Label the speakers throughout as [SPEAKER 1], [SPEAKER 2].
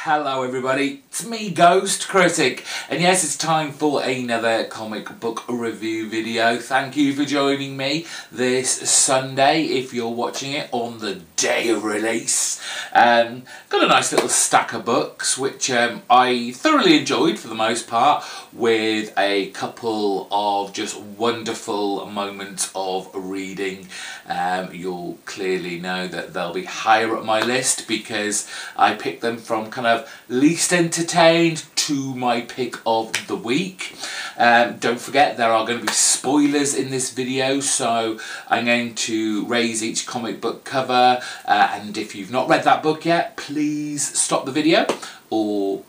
[SPEAKER 1] Hello everybody, it's me, GhostCritic, and yes, it's time for another comic book review video. Thank you for joining me this Sunday, if you're watching it on the day of release. Got a nice little stack of books, which I thoroughly enjoyed for the most part, with a couple of just wonderful moments of reading. You'll clearly know that they'll be higher up my list because I picked them from kind of least entertained to my pick of the week. Don't forget, there are going to be spoilers in this video, so I'm going to raise each comic book cover, and if you've not read that book yet, please stop the video or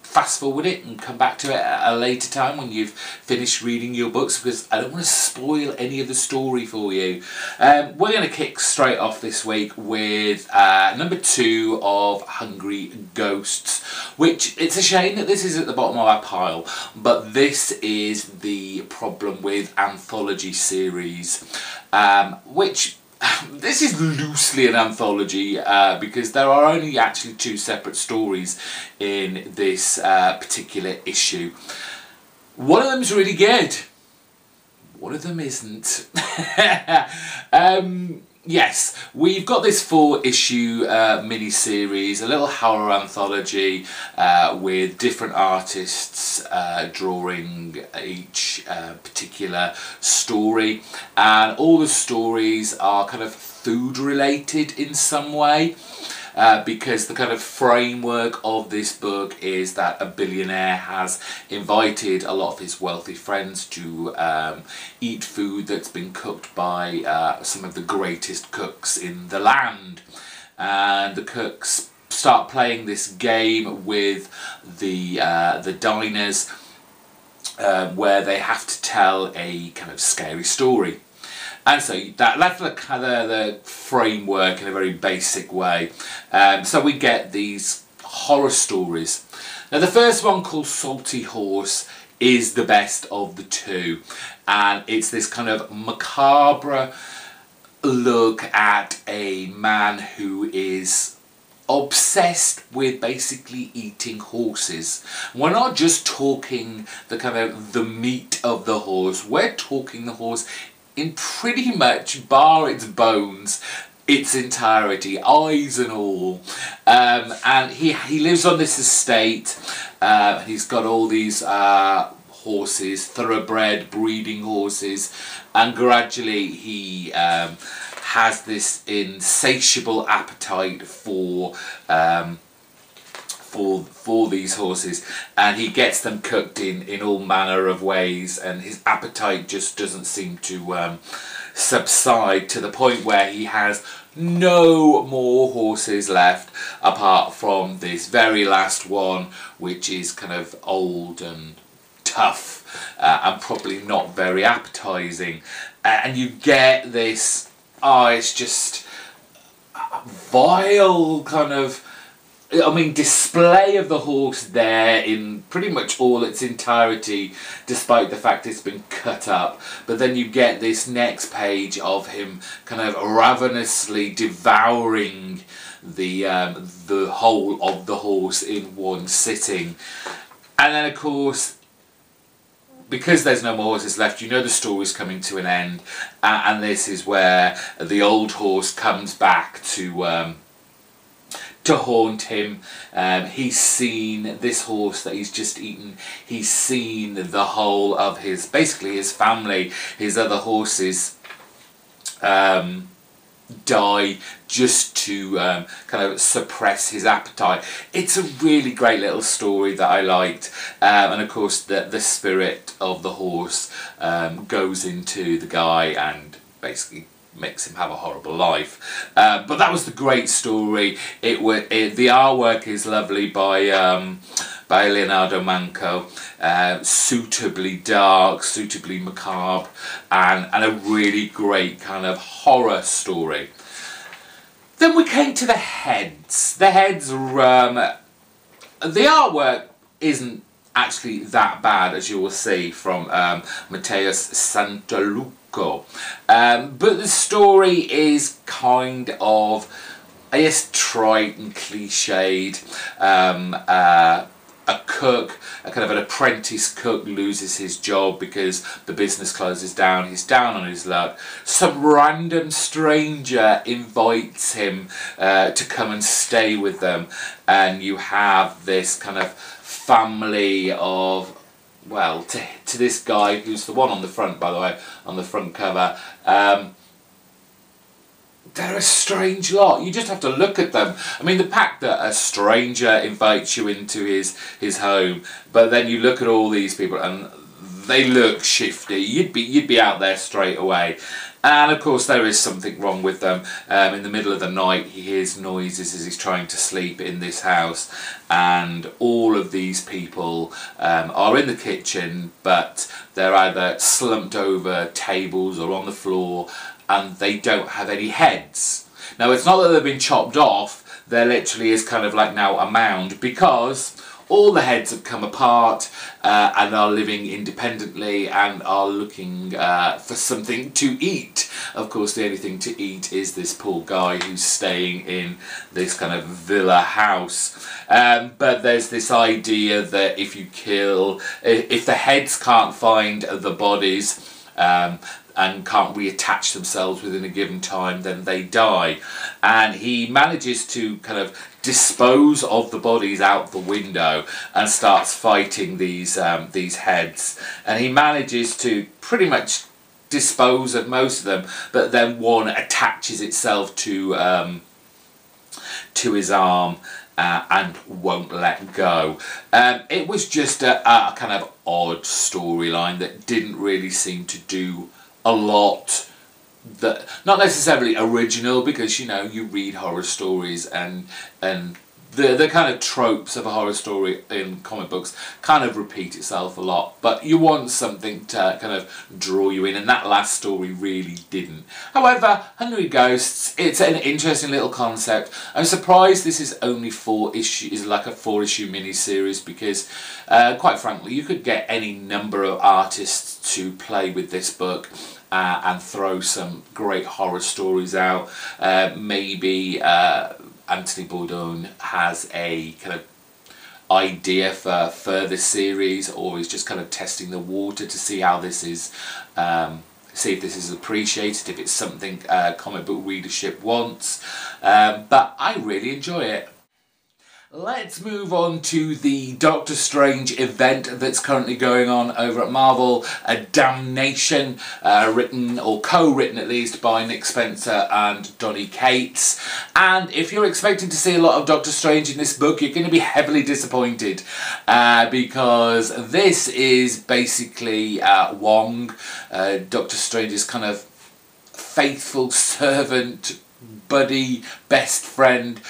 [SPEAKER 1] fast forward it and come back to it at a later time when you've finished reading your books, because I don't want to spoil any of the story for you. We're going to kick straight off this week with number 2 of Hungry Ghosts, which it's a shame that this is at the bottom of our pile, but this is the problem with anthology series, which this is loosely an anthology because there are only actually 2 separate stories in this particular issue. One of them's really good, one of them isn't. Yes, we've got this 4-issue mini-series, a little horror anthology with different artists drawing each particular story, and all the stories are kind of food related in some way. Because the kind of framework of this book is that a billionaire has invited a lot of his wealthy friends to eat food that's been cooked by some of the greatest cooks in the land. And the cooks start playing this game with the diners where they have to tell a kind of scary story. And so that's the kind of the framework in a very basic way. So we get these horror stories. Now the first one, called Salty Horse, is the best of the 2. And it's this kind of macabre look at a man who is obsessed with basically eating horses. We're not just talking the kind of the meat of the horse, we're talking the horse in pretty much, bar its bones, its entirety, eyes and all. And he lives on this estate, and he's got all these horses, thoroughbred breeding horses, and gradually he has this insatiable appetite for these horses, and he gets them cooked in all manner of ways, and his appetite just doesn't seem to subside, to the point where he has no more horses left apart from this very last one, which is kind of old and tough and probably not very appetizing. And you get this, it's just vile kind of, display of the horse there in pretty much all its entirety, despite the fact it's been cut up. But then you get this next page of him kind of ravenously devouring the whole of the horse in one sitting. And then of course, because there's no more horses left, you know the story's coming to an end, and this is where the old horse comes back to haunt him. He's seen this horse that he's just eaten, he's seen the whole of basically his family, his other horses die just to kind of suppress his appetite. It's a really great little story that I liked, and of course the spirit of the horse goes into the guy and basically makes him have a horrible life. But that was the great story. The artwork is lovely by Leonardo Manco, suitably dark, suitably macabre, and a really great kind of horror story. Then we came to the heads. The heads are, the artwork isn't actually that bad, as you will see from Mateus Santaluca. Cool. But the story is kind of, I guess, trite and cliched. A cook, a kind of an apprentice cook, loses his job because the business closes down. He's down on his luck. Some random stranger invites him to come and stay with them, and you have this kind of family of, well, to this guy who's the one on the front, by the way, on the front cover. They're a strange lot. You just have to look at them. I mean, the fact that a stranger invites you into his home, but then you look at all these people and they look shifty. You'd be out there straight away. And of course there is something wrong with them. In the middle of the night he hears noises as he's trying to sleep in this house, and all of these people are in the kitchen, but they're either slumped over tables or on the floor, and they don't have any heads. Now, it's not that they've been chopped off, there literally is kind of like now a mound, because all the heads have come apart and are living independently and are looking for something to eat. Of course, the only thing to eat is this poor guy who's staying in this kind of villa house. But there's this idea that if the heads can't find the bodies, and can't reattach themselves within a given time, then they die. And he manages to kind of dispose of the bodies out the window and starts fighting these heads. And he manages to pretty much dispose of most of them, but then one attaches itself to his arm and won't let go. It was just a kind of odd storyline that didn't really seem to do a lot, that not necessarily original, because you know, you read horror stories and the kind of tropes of a horror story in comic books kind of repeat itself a lot, but you want something to kind of draw you in, and that last story really didn't. However, Hungry Ghosts, it's an interesting little concept. I'm surprised this is only 4 issues, is like a 4-issue mini-series, because quite frankly you could get any number of artists to play with this book and throw some great horror stories out. Maybe Anthony Bourdain has a kind of idea for further series, or is just kind of testing the water to see how this is, see if this is appreciated, if it's something comic book readership wants. But I really enjoy it. Let's move on to the Doctor Strange event that's currently going on over at Marvel, Damnation, written, or co-written at least, by Nick Spencer and Donny Cates. And if you're expecting to see a lot of Doctor Strange in this book, you're going to be heavily disappointed, because this is basically Wong, Doctor Strange's kind of faithful servant, buddy, best friend,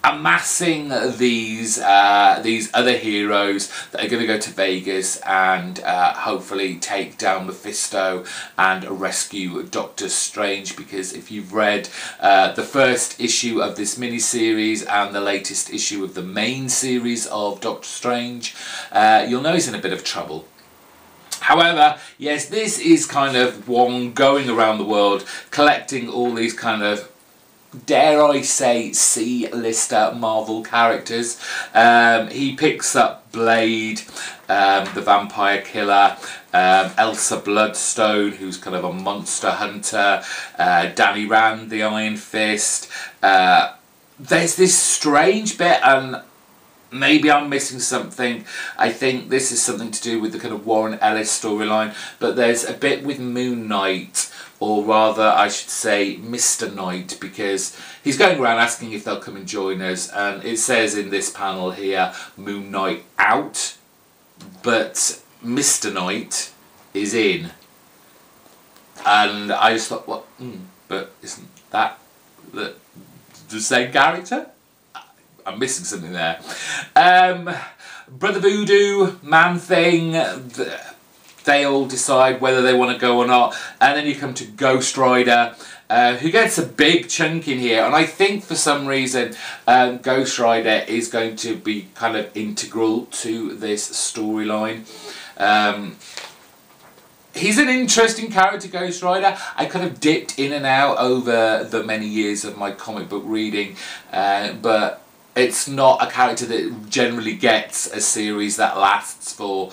[SPEAKER 1] amassing these other heroes that are going to go to Vegas and hopefully take down Mephisto and rescue Doctor Strange. Because if you've read the first issue of this mini-series and the latest issue of the main series of Doctor Strange, you'll know he's in a bit of trouble. However, yes, this is kind of Wong going around the world collecting all these kind of, dare I say, C-lister Marvel characters. He picks up Blade, the vampire killer, Elsa Bloodstone, who's kind of a monster hunter, Danny Rand, the Iron Fist. There's this strange bit, and maybe I'm missing something. I think this is something to do with the kind of Warren Ellis storyline, but there's a bit with Moon Knight, or rather I should say Mr. Knight, because he's going around asking if they'll come and join us, and it says in this panel here, Moon Knight out, but Mr. Knight is in. And I just thought, well, but isn't that the same character? I'm missing something there. Brother Voodoo, Man Thing, they all decide whether they want to go or not, and then you come to Ghost Rider, who gets a big chunk in here, and I think for some reason Ghost Rider is going to be kind of integral to this storyline. He's an interesting character, Ghost Rider. I kind of dipped in and out over the many years of my comic book reading, but it's not a character that generally gets a series that lasts for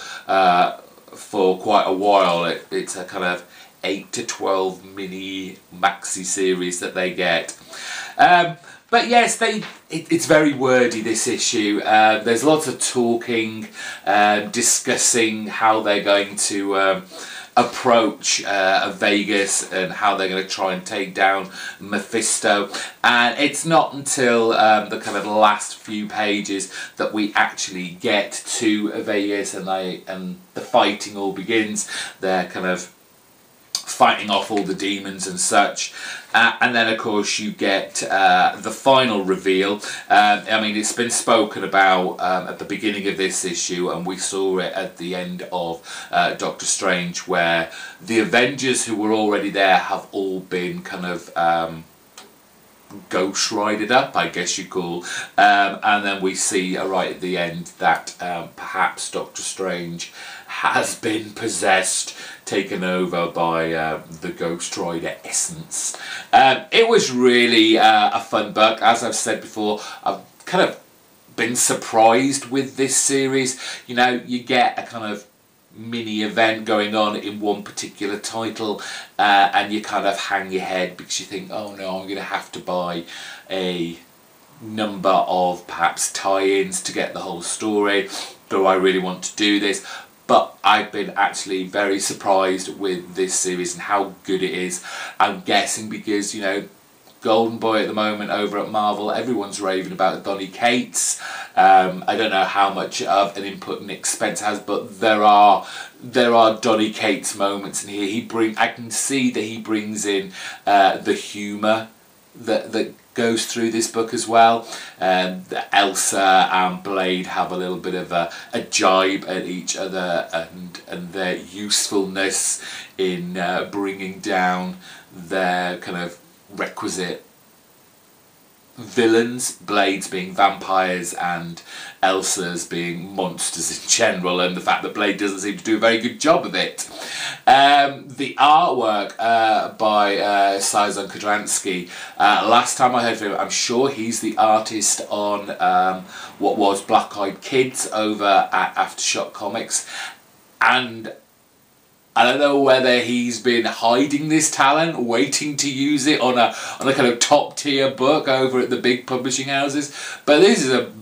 [SPEAKER 1] quite a while. It's a kind of 8 to 12 mini maxi series that they get. But yes, it's very wordy, this issue. There's lots of talking, discussing how they're going to approach Vegas and how they're going to try and take down Mephisto. And it's not until the kind of last few pages that we actually get to Vegas and the fighting all begins. They're kind of fighting off all the demons and such, and then of course you get the final reveal. I mean, it's been spoken about at the beginning of this issue, and we saw it at the end of Doctor Strange, where the Avengers who were already there have all been kind of Ghost Ridered up, I guess you call, and then we see right at the end that perhaps Doctor Strange has been possessed, taken over by the Ghost Rider essence. It was really a fun book. As I've said before, I've kind of been surprised with this series. You know, you get a kind of mini event going on in one particular title, and you kind of hang your head because you think, oh no, I'm going to have to buy a number of perhaps tie-ins to get the whole story. Do I really want to do this? But I've been actually very surprised with this series and how good it is. I'm guessing because, you know, Golden Boy at the moment over at Marvel, everyone's raving about Donny Cates. I don't know how much of an input Nick Spencer has, but there are Donny Cates moments in here. I can see that he brings in the humour that goes through this book as well. Elsa and Blade have a little bit of a jibe at each other, and their usefulness in bringing down their kind of requisite villains, Blade's being vampires and Elsa's being monsters in general, and the fact that Blade doesn't seem to do a very good job of it. The artwork by Sazon Kodransky, last time I heard from him, I'm sure he's the artist on what was Black Eyed Kids over at Aftershock Comics, and I don't know whether he's been hiding this talent, waiting to use it on a kind of top tier book over at the big publishing houses. But this is a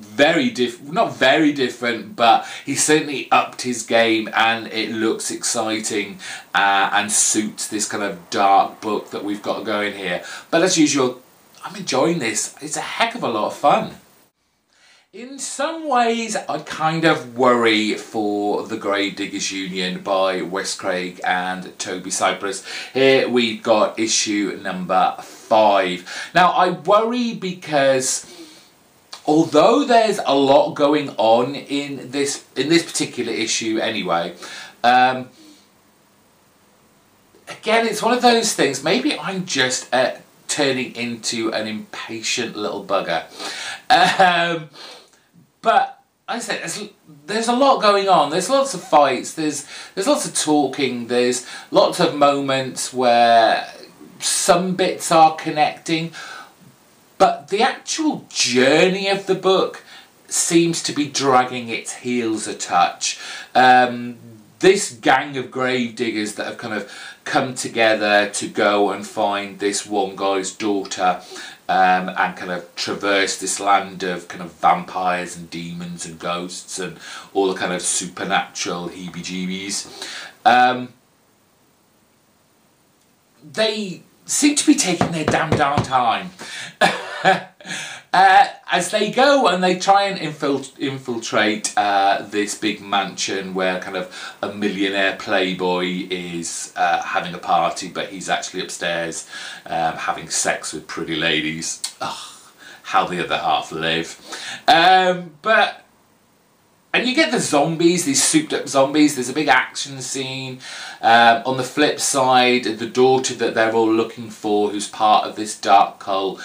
[SPEAKER 1] not very different, but he certainly upped his game, and it looks exciting and suits this kind of dark book that we've got going here. But as usual, I'm enjoying this. It's a heck of a lot of fun. In some ways, I kind of worry for the Gravediggers Union by Wes Craig and Toby Cypress. Here we've got issue number 5. Now, I worry because although there's a lot going on in this particular issue anyway, again, it's one of those things, maybe I'm just turning into an impatient little bugger. But I said, there's a lot going on. There's lots of fights. There's lots of talking. There's lots of moments where some bits are connecting, but the actual journey of the book seems to be dragging its heels a touch. This gang of gravediggers that have kind of come together to go and find this one guy's daughter, and kind of traverse this land of kind of vampires and demons and ghosts and all the kind of supernatural heebie-jeebies. They seem to be taking their damn time. As they go and they try and infiltrate this big mansion where kind of a millionaire playboy is having a party, but he's actually upstairs having sex with pretty ladies. Ugh, how the other half live. But And you get the zombies, these souped up zombies. There's a big action scene. On the flip side, the daughter that they're all looking for, who's part of this dark cult,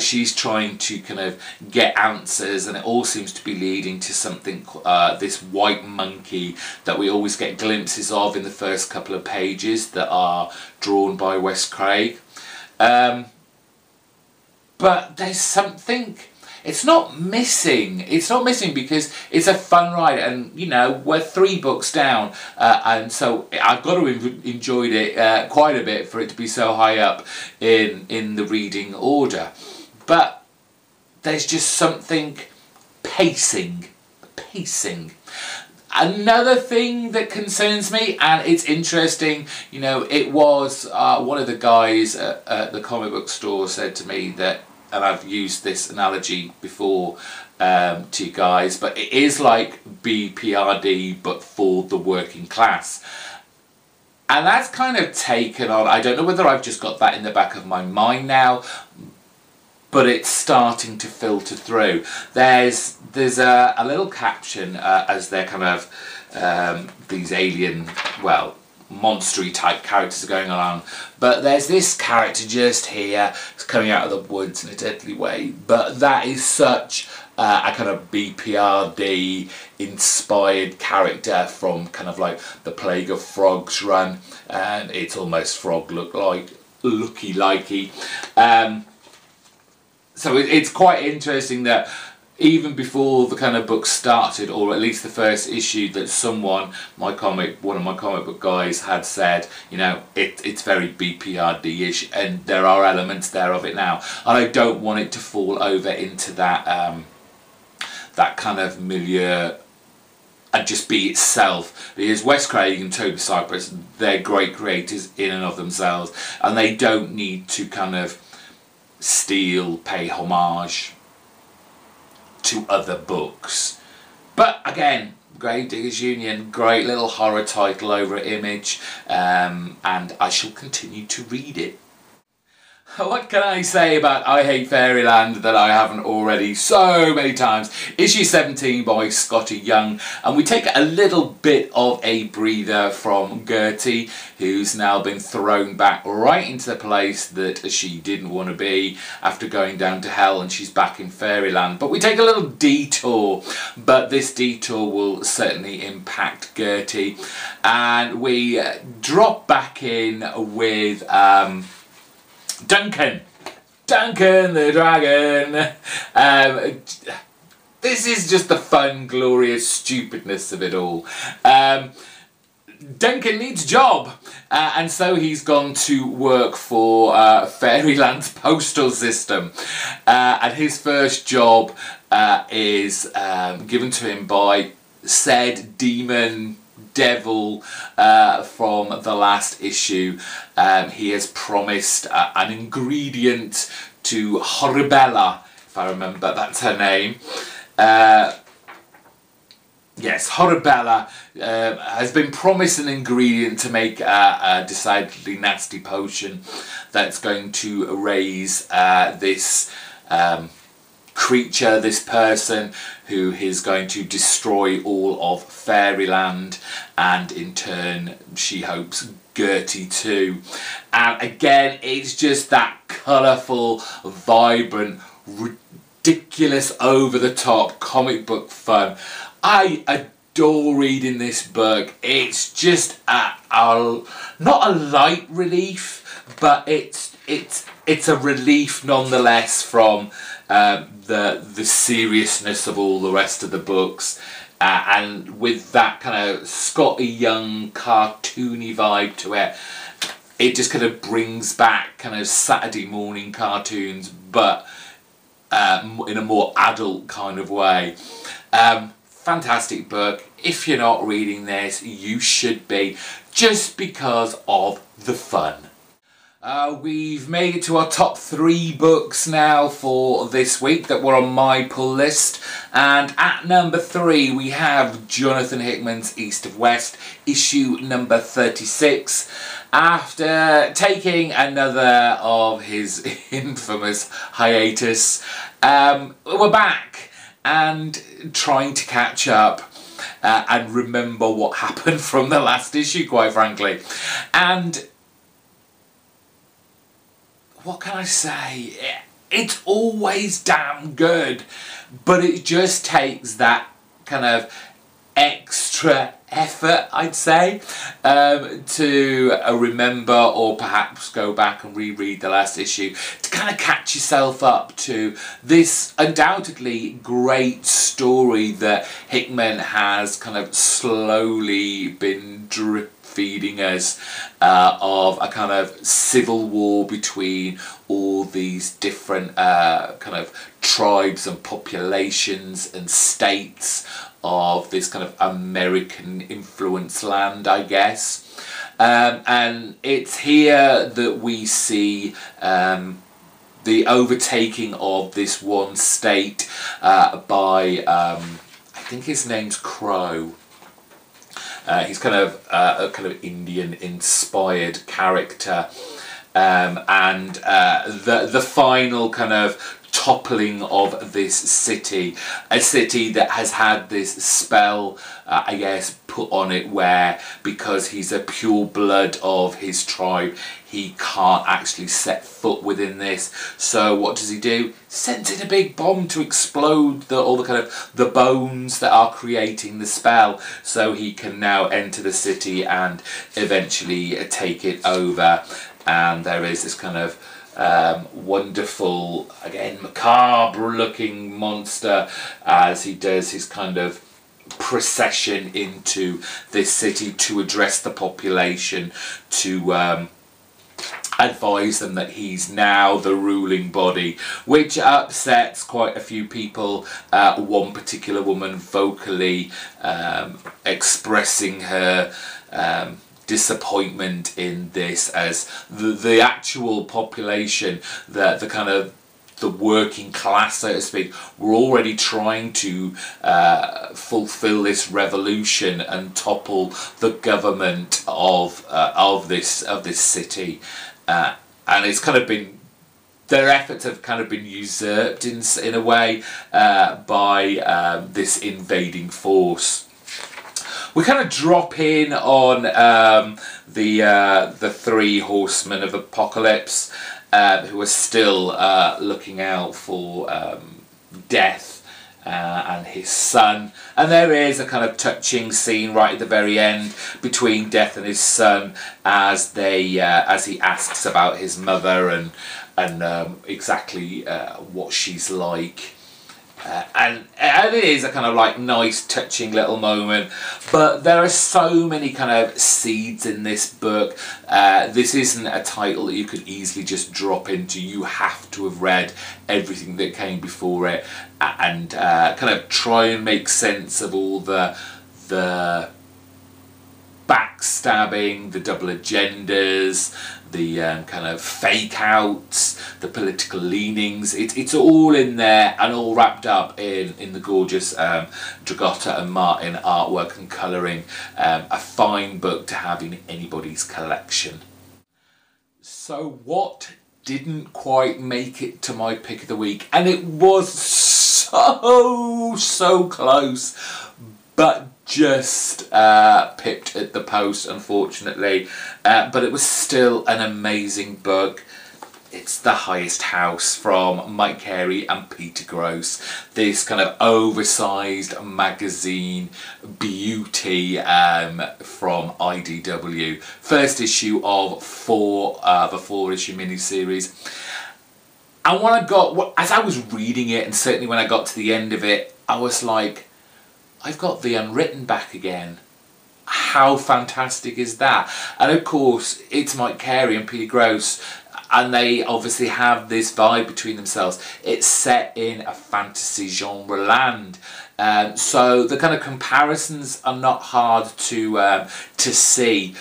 [SPEAKER 1] she's trying to kind of get answers, and it all seems to be leading to something, this white monkey that we always get glimpses of in the first couple of pages that are drawn by Wes Craig. But there's something... It's not missing. It's not missing because it's a fun ride, and you know, we're 3 books down, and so I've got to have enjoyed it quite a bit for it to be so high up in the reading order. But there's just something pacing. Another thing that concerns me, and it's interesting, you know, it was one of the guys at the comic book store said to me that, and I've used this analogy before to you guys, but it is like BPRD but for the working class. And that's kind of taken on, I don't know whether I've just got that in the back of my mind now, but it's starting to filter through. There's a little caption as they're kind of these alien, well, monstery type characters are going along, but there's this character just here, it's coming out of the woods in a deadly way, but that is such a kind of BPRD inspired character from kind of like the Plague of Frogs run, and it's almost frog looky likey. So it's quite interesting that even before the kind of book started, or at least the first issue, that one of my comic book guys had said, you know, it's very BPRD-ish, and there are elements there of it now. And I don't want it to fall over into that that kind of milieu and just be itself, because Wes Craig and Toby Cypress, they're great creators in and of themselves, and they don't need to kind of pay homage to other books. But again, Grave Diggers Union, great little horror title over at Image, and I shall continue to read it. What can I say about I Hate Fairyland that I haven't already so many times? Issue 17 by Scotty Young, and we take a little bit of a breather from Gertie, who's now been thrown back right into the place that she didn't want to be after going down to hell, and she's back in Fairyland. But we take a little detour, but this detour will certainly impact Gertie, and we drop back in with Duncan the dragon. This is just the fun, glorious stupidness of it all. Duncan needs a job, and so he's gone to work for Fairyland's postal system, and his first job is given to him by said demon devil from the last issue. He has promised an ingredient to Horribella, if I remember, that's her name. Yes, Horribella has been promised an ingredient to make a decidedly nasty potion that's going to raise this creature, this person, who is going to destroy all of Fairyland, and in turn she hopes Gertie too. And again, it's just that colourful, vibrant, ridiculous, over-the-top comic book fun. I adore reading this book. It's just not a light relief, but it's a relief nonetheless from the seriousness of all the rest of the books, and with that kind of Scotty Young cartoony vibe to it, it just kind of brings back kind of Saturday morning cartoons, but in a more adult kind of way. Fantastic book. If you're not reading this, you should be, just because of the fun. We've made it to our top 3 books now for this week that were on my pull list, and at number 3 we have Jonathan Hickman's East of West, issue number 36. After taking another of his infamous hiatus, we're back. and trying to catch up and remember what happened from the last issue, quite frankly. And what can I say? It's always damn good, but it just takes that kind of extra effort, I'd say, to remember, or perhaps go back and reread the last issue to kind of catch yourself up to this undoubtedly great story that Hickman has kind of slowly been drip feeding us, of a kind of civil war between all these different kind of tribes and populations and states of this kind of American influence land, I guess. And it's here that we see the overtaking of this one state by, I think his name's Crow. He's kind of a kind of Indian-inspired character, and the final kind of toppling of this city, a city that has had this spell, I guess, put on it where, because he's a pure blood of his tribe, he can't actually set foot within this. So what does he do? Sends in a big bomb to explode all the kind of the bones that are creating the spell, so he can now enter the city and eventually take it over. And there is this kind of wonderful, again, macabre looking monster as he does his kind of procession into this city to address the population, to advise them that he's now the ruling body, which upsets quite a few people. One particular woman vocally expressing her disappointment in this, as the actual population, the kind of the working class, so to speak, were already trying to fulfill this revolution and topple the government of this city, and it's kind of been, their efforts have kind of been usurped in a way by this invading force. We kind of drop in on the three horsemen of apocalypse, who are still looking out for Death and his son, and there is a kind of touching scene right at the very end between Death and his son as he asks about his mother and exactly what she's like. And it is a kind of like nice touching little moment, but there are so many kind of seeds in this book. This isn't a title that you could easily just drop into. You have to have read everything that came before it and kind of try and make sense of all the backstabbing, the double agendas, the kind of fake outs, the political leanings. It's all in there and all wrapped up in the gorgeous Dragotta and Martin artwork and colouring. A fine book to have in anybody's collection. So what didn't quite make it to my pick of the week? And it was so close, but just pipped at the post, unfortunately, but it was still an amazing book. It's The Highest House from Mike Carey and Peter Gross. This kind of oversized magazine beauty from IDW. First issue of the 4-issue miniseries. And when as I was reading it, and certainly when I got to the end of it, I was like, I've got The Unwritten back again. How fantastic is that? And of course, it's Mike Carey and Peter Gross, and they obviously have this vibe between themselves. It's set in a fantasy genre land, so the kind of comparisons are not hard to see.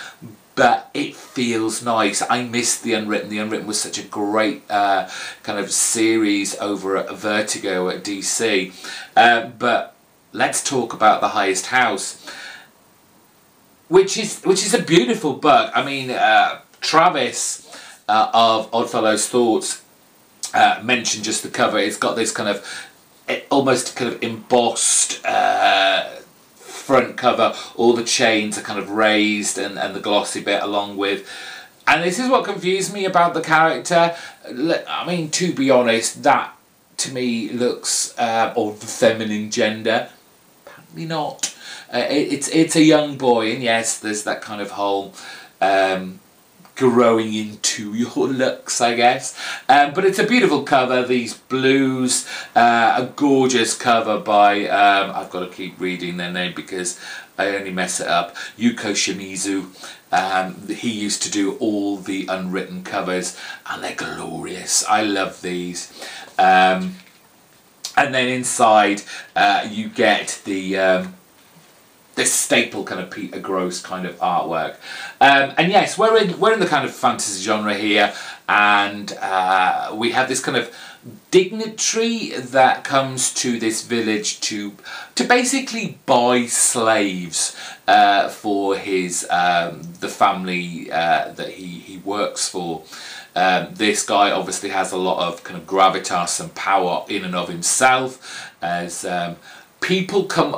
[SPEAKER 1] But it feels nice. I missed The Unwritten. The Unwritten was such a great kind of series over at Vertigo at DC. But let's talk about The Highest House, which is a beautiful book. I mean, Travis of Oddfellow's Thoughts mentioned just the cover. It's got this kind of almost kind of embossed front cover. All the chains are kind of raised and the glossy bit along with. And this is what confused me about the character. I mean, to be honest, that to me looks of the feminine gender. Apparently not. It's a young boy, and yes, there's that kind of whole growing into your looks, I guess. But it's a beautiful cover. These blues, a gorgeous cover by, I've got to keep reading their name because I only mess it up, Yuko Shimizu. He used to do all the unwritten covers, and they're glorious. I love these. And then inside you get the this staple kind of Peter Gross kind of artwork. And yes, we're in the kind of fantasy genre here, and we have this kind of dignitary that comes to this village to basically buy slaves for his the family that he works for. This guy obviously has a lot of kind of gravitas and power in and of himself, as people come,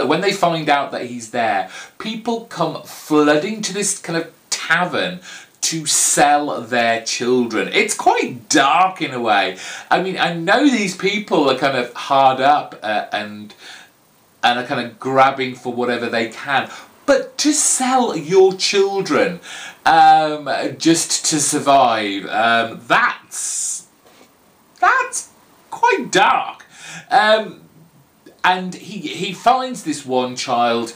[SPEAKER 1] when they find out that he's there, people come flooding to this kind of tavern to sell their children. It's quite dark in a way. I mean, I know these people are kind of hard up and are kind of grabbing for whatever they can, but to sell your children just to survive, that's quite dark. And he finds this one child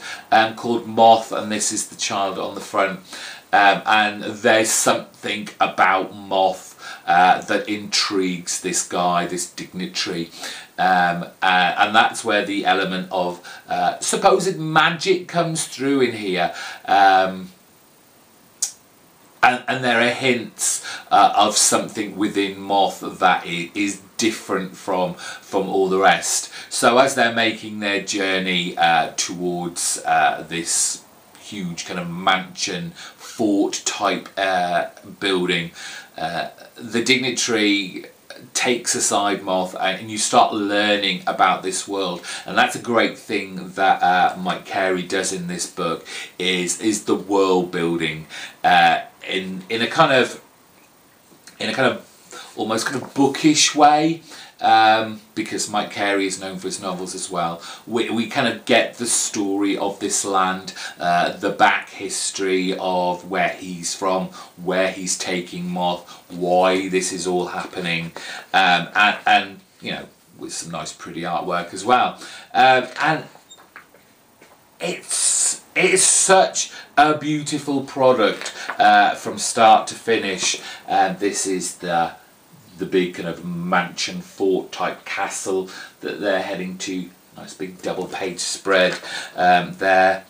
[SPEAKER 1] called Moth, and this is the child on the front. And there's something about Moth that intrigues this guy, this dignitary. And that's where the element of supposed magic comes through in here. And there are hints of something within Moth that is different from all the rest. So as they're making their journey towards this huge kind of mansion, fort type building, the dignitary takes aside Moth, and you start learning about this world. And that's a great thing that Mike Carey does in this book, is the world building in a kind of almost kind of bookish way, because Mike Carey is known for his novels as well. We kind of get the story of this land, the back history of where he's from, where he's taking Moth, why this is all happening, and you know, with some nice pretty artwork as well. And it's such a beautiful product from start to finish. This is the big kind of mansion fort type castle that they're heading to. Nice big double page spread there.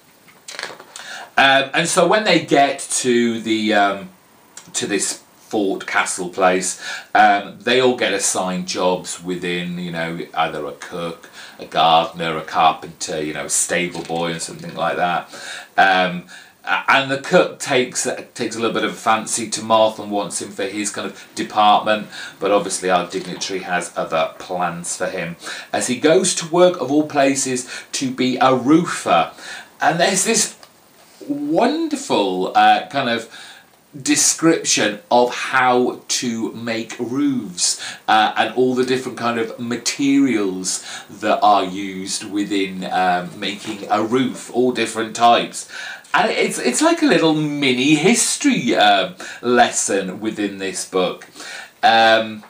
[SPEAKER 1] And so when they get to the to this fort castle place, they all get assigned jobs within, you know, either a cook, a gardener, a carpenter, you know, a stable boy or something like that. And the cook takes a little bit of a fancy to Moth and wants him for his kind of department, but obviously our dignitary has other plans for him, as he goes to work, of all places, to be a roofer. And there's this wonderful kind of description of how to make roofs and all the different kind of materials that are used within making a roof, all different types. And it's like a little mini history lesson within this book. But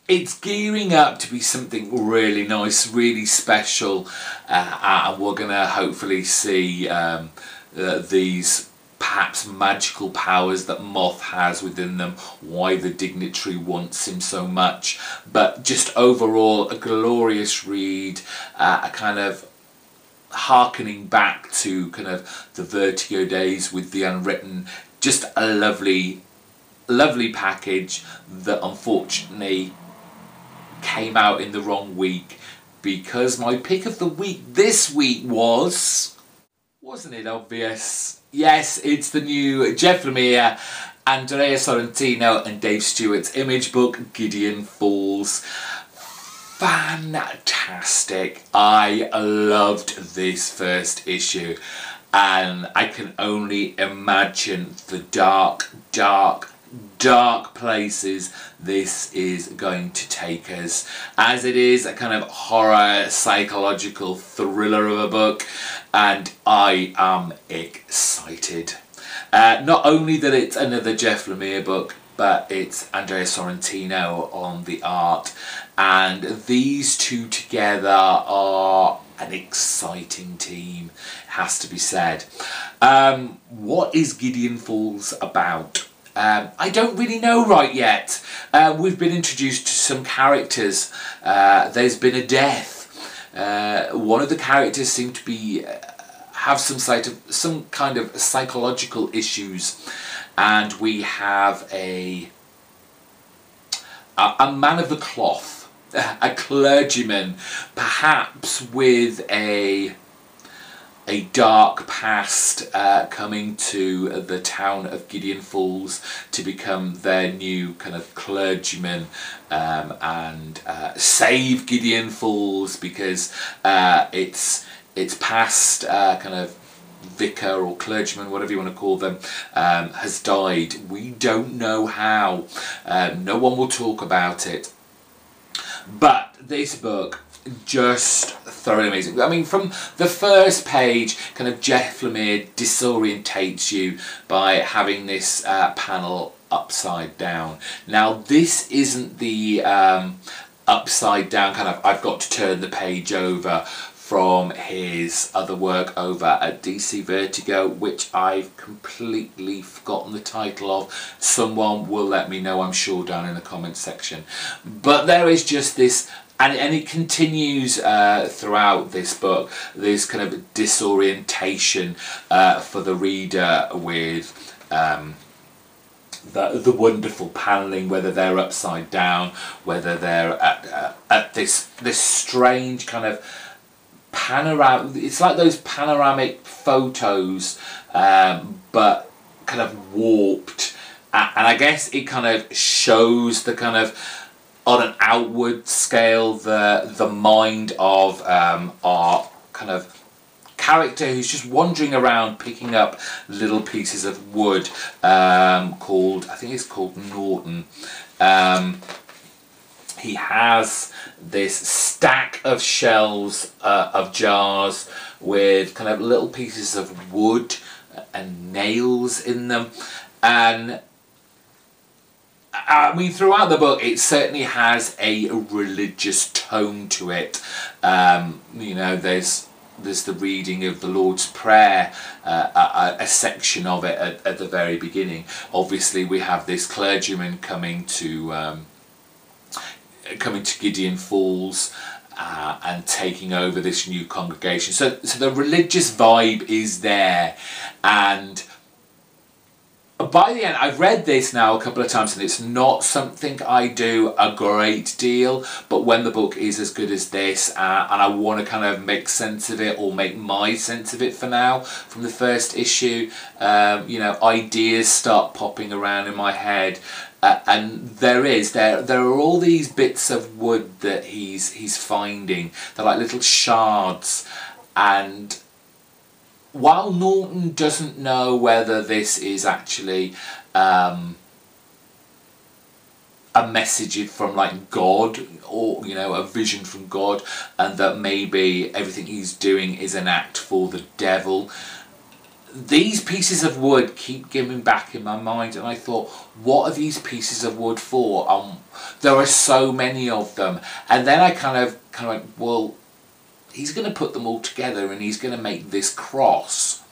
[SPEAKER 1] it's gearing up to be something really nice, really special, and we're going to hopefully see these perhaps magical powers that Moth has within them, why the dignitary wants him so much. But just overall, a glorious read, a kind of harkening back to kind of the Vertigo days with the unwritten. Just a lovely package that unfortunately came out in the wrong week, because my pick of the week this week wasn't it obvious? Yes, it's the new Jeff Lemire, Andrea Sorrentino and Dave Stewart's image book, Gideon Falls. fantastic. I loved this first issue, and I can only imagine the dark places this is going to take us, as it is a kind of horror psychological thriller of a book, and I am excited. Not only that it's another Jeff Lemire book, but it's Andrea Sorrentino on the art, and these two together are an exciting team, has to be said. What is Gideon Falls about? I don't really know right yet. We've been introduced to some characters. There's been a death. One of the characters seemed to be have some kind of psychological issues, and we have a man of the cloth, a clergyman, perhaps with a dark past, coming to the town of Gideon Falls to become their new kind of clergyman, and save Gideon Falls, because its past kind of vicar or clergyman, whatever you want to call them, has died. We don't know how. No one will talk about it. But this book, just thoroughly amazing. I mean, from the first page, kind of Jeff Lemire disorientates you by having this panel upside down. Now, this isn't the upside down kind of I've got to turn the page over from his other work over at DC Vertigo, which I've completely forgotten the title of. Someone will let me know, I'm sure, down in the comments section. But there is just this, and it continues throughout this book, this kind of disorientation for the reader with the wonderful paneling, whether they're upside down, whether they're at this strange kind of panorama. It's like those panoramic photos, but kind of warped, and I guess it kind of shows the kind of, on an outward scale, the mind of our kind of character who's just wandering around picking up little pieces of wood, called, I think it's called Norton. He has this stack of shelves of jars with kind of little pieces of wood and nails in them, and I mean, throughout the book it certainly has a religious tone to it. You know, there's the reading of the Lord's Prayer, a section of it at the very beginning. Obviously we have this clergyman coming to Gideon Falls and taking over this new congregation. So the religious vibe is there, and by the end, I've read this now a couple of times, and it's not something I do a great deal, but when the book is as good as this, and I want to kind of make sense of it, or make my sense of it for now, from the first issue, you know, ideas start popping around in my head. And there are all these bits of wood that he's finding. They're like little shards, and while Norton doesn't know whether this is actually a message from like God, or, you know, a vision from God, and that maybe everything he's doing is an act for the devil, these pieces of wood keep giving back in my mind, and I thought, what are these pieces of wood for? There are so many of them, and then I kind of went, well, he's going to put them all together and he's going to make this cross.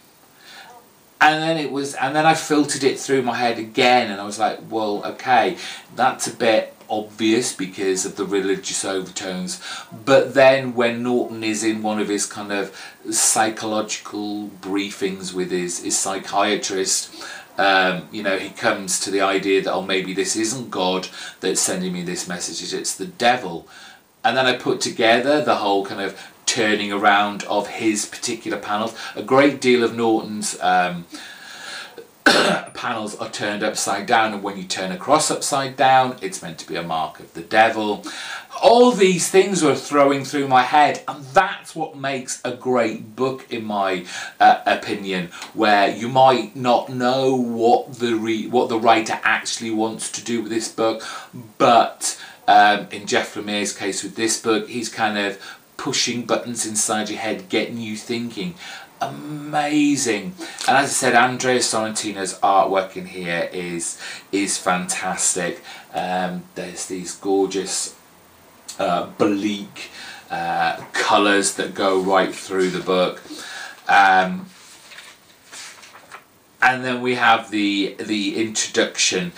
[SPEAKER 1] And then I filtered it through my head again, and I was like, well, okay, that's a bit obvious because of the religious overtones. But then when Norton is in one of his kind of psychological briefings with his psychiatrist, you know, he comes to the idea that, oh, maybe this isn't God that's sending me this message, it's the devil. And then I put together the whole kind of turning around of his particular panels. A great deal of Norton's panels are turned upside down, and when you turn a cross upside down, it's meant to be a mark of the devil. All these things were throwing through my head, and that's what makes a great book, in my opinion, where you might not know what the writer actually wants to do with this book, but in Jeff Lemire's case with this book, he's kind of pushing buttons inside your head, getting you thinking. Amazing. And as I said, Andrea Sorrentino's artwork in here is fantastic. There's these gorgeous bleak colours that go right through the book, and then we have the introduction,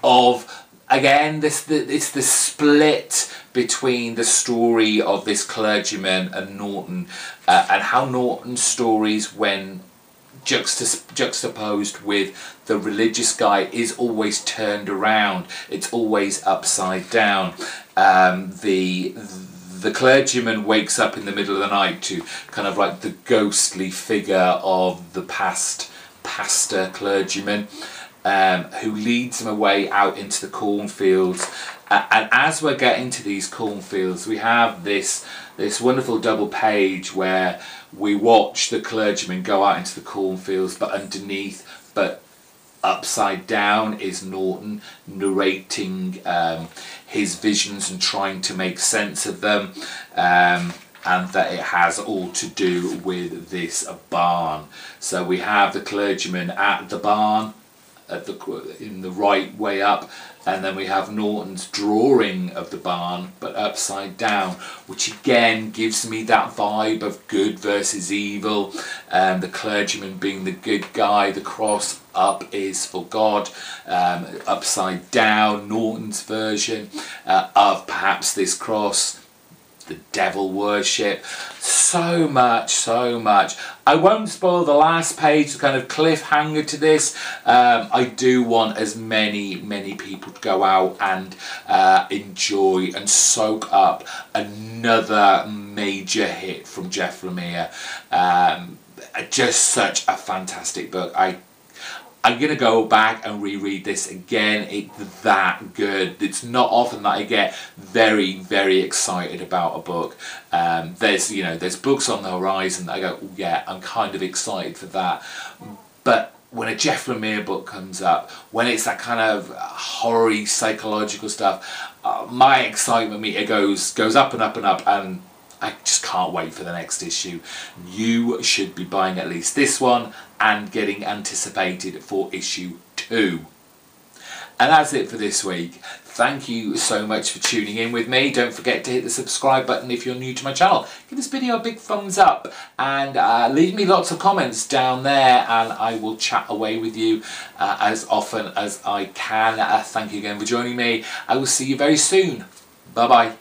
[SPEAKER 1] of, again, it's the split between the story of this clergyman and Norton, and how Norton's stories, when juxtaposed with the religious guy, is always turned around. It's always upside down. The clergyman wakes up in the middle of the night to kind of like the ghostly figure of the pastor clergyman, who leads him away out into the cornfields. And as we're getting to these cornfields, we have this wonderful double page where we watch the clergyman go out into the cornfields, but underneath, but upside down, is Norton narrating his visions and trying to make sense of them, and that it has all to do with this barn. So we have the clergyman at the barn, in the right way up, and then we have Norton's drawing of the barn but upside down, which again gives me that vibe of good versus evil, the clergyman being the good guy, the cross up is for God, upside down, Norton's version of perhaps this cross, the devil worship. So much. I won't spoil the last page, the kind of cliffhanger to this. I do want as many people to go out and enjoy and soak up another major hit from Jeff Lemire. Just such a fantastic book. I'm going to go back and reread this again. It's that good. It's not often that I get very excited about a book. There's books on the horizon that I go, oh, yeah, I'm kind of excited for that. But when a Jeff Lemire book comes up, when it's that kind of horror-y psychological stuff, my excitement meter goes up and up and up, and I just can't wait for the next issue. You should be buying at least this one and getting anticipated for issue 2. And that's it for this week. Thank you so much for tuning in with me. Don't forget to hit the subscribe button if you're new to my channel. Give this video a big thumbs up, and leave me lots of comments down there, and I will chat away with you as often as I can. Thank you again for joining me. I will see you very soon. Bye bye.